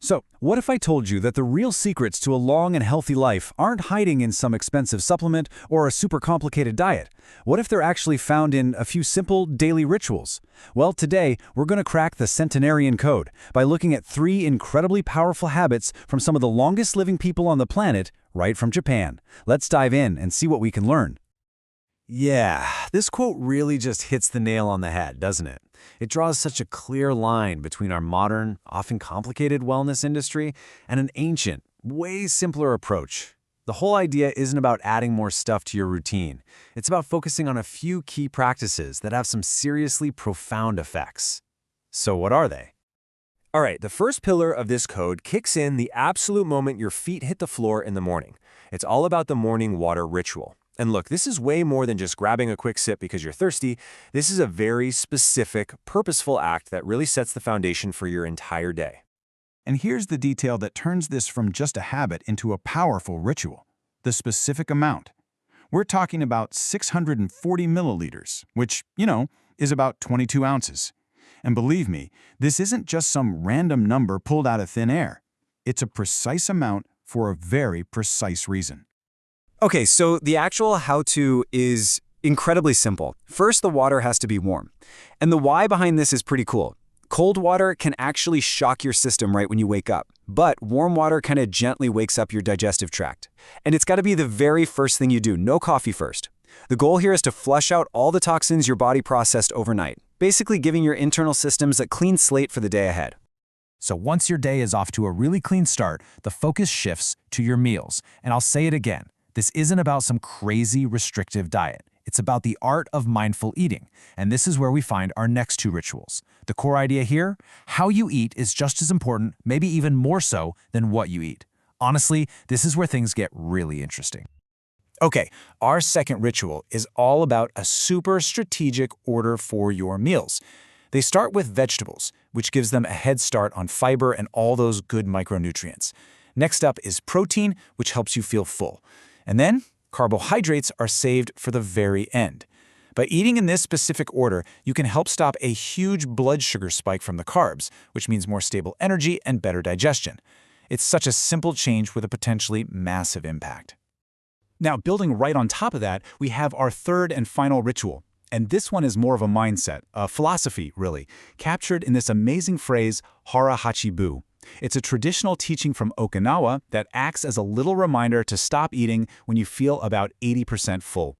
So, what if I told you that the real secrets to a long and healthy life aren't hiding in some expensive supplement or a super complicated diet? What if they're actually found in a few simple daily rituals? Well, today, we're going to crack the centenarian code by looking at 3 incredibly powerful habits from some of the longest living people on the planet, right from Japan. Let's dive in and see what we can learn. Yeah, this quote really just hits the nail on the head, doesn't it? It draws such a clear line between our modern, often complicated wellness industry and an ancient, way simpler approach. The whole idea isn't about adding more stuff to your routine. It's about focusing on a few key practices that have some seriously profound effects. So what are they? All right, the first pillar of this code kicks in the absolute moment your feet hit the floor in the morning. It's all about the morning water ritual. And look, this is way more than just grabbing a quick sip because you're thirsty. This is a very specific, purposeful act that really sets the foundation for your entire day. And here's the detail that turns this from just a habit into a powerful ritual: the specific amount. We're talking about 640 milliliters, which, is about 22 ounces. And believe me, this isn't just some random number pulled out of thin air. It's a precise amount for a very precise reason. Okay, so the actual how-to is incredibly simple. First, the water has to be warm. And the why behind this is pretty cool. Cold water can actually shock your system right when you wake up, but warm water kind of gently wakes up your digestive tract. And it's got to be the very first thing you do, no coffee first. The goal here is to flush out all the toxins your body processed overnight, basically giving your internal systems a clean slate for the day ahead. So once your day is off to a really clean start, the focus shifts to your meals. And I'll say it again. This isn't about some crazy restrictive diet. It's about the art of mindful eating. And this is where we find our next 2 rituals. The core idea here: how you eat is just as important, maybe even more so, than what you eat. Honestly, this is where things get really interesting. Okay, our second ritual is all about a super strategic order for your meals. They start with vegetables, which gives them a head start on fiber and all those good micronutrients. Next up is protein, which helps you feel full. And then, carbohydrates are saved for the very end. By eating in this specific order, you can help stop a huge blood sugar spike from the carbs, which means more stable energy and better digestion. It's such a simple change with a potentially massive impact. Now, building right on top of that, we have our third and final ritual. And this one is more of a mindset, a philosophy, really, captured in this amazing phrase, Harahachi Bu. It's a traditional teaching from Okinawa that acts as a little reminder to stop eating when you feel about 80% full.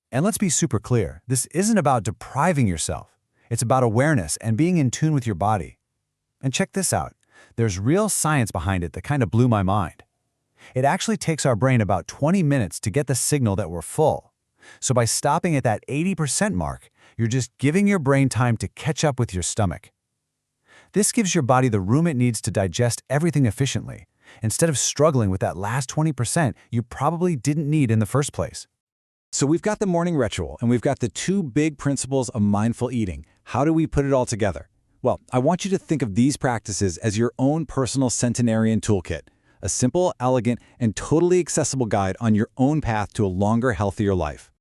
And let's be super clear, this isn't about depriving yourself. It's about awareness and being in tune with your body. And check this out. There's real science behind it that kind of blew my mind. It actually takes our brain about 20 minutes to get the signal that we're full. So by stopping at that 80% mark, you're just giving your brain time to catch up with your stomach. This gives your body the room it needs to digest everything efficiently, instead of struggling with that last 20% you probably didn't need in the first place. So we've got the morning ritual, and we've got the 2 big principles of mindful eating. How do we put it all together? Well, I want you to think of these practices as your own personal centenarian toolkit, a simple, elegant, and totally accessible guide on your own path to a longer, healthier life.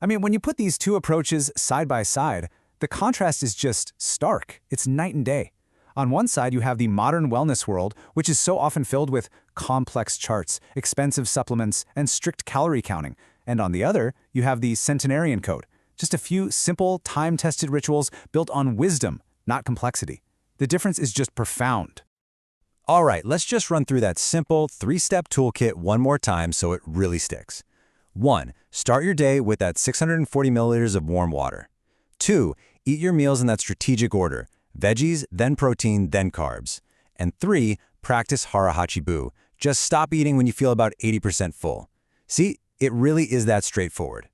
I mean, when you put these 2 approaches side by side, the contrast is just stark. It's night and day. On one side, you have the modern wellness world, which is so often filled with complex charts, expensive supplements, and strict calorie counting. And on the other, you have the centenarian code, just a few simple, time-tested rituals built on wisdom, not complexity. The difference is just profound. All right, let's just run through that simple 3-step toolkit one more time so it really sticks. 1. Start your day with that 640 milliliters of warm water. 2. Eat your meals in that strategic order: veggies, then protein, then carbs. And 3. Practice Harahachi Bu. Just stop eating when you feel about 80% full. See, it really is that straightforward.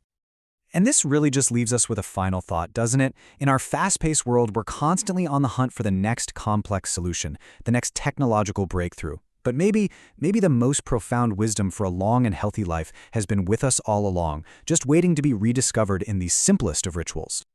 And this really just leaves us with a final thought, doesn't it? In our fast-paced world, we're constantly on the hunt for the next complex solution, the next technological breakthrough. But maybe the most profound wisdom for a long and healthy life has been with us all along, just waiting to be rediscovered in the simplest of rituals.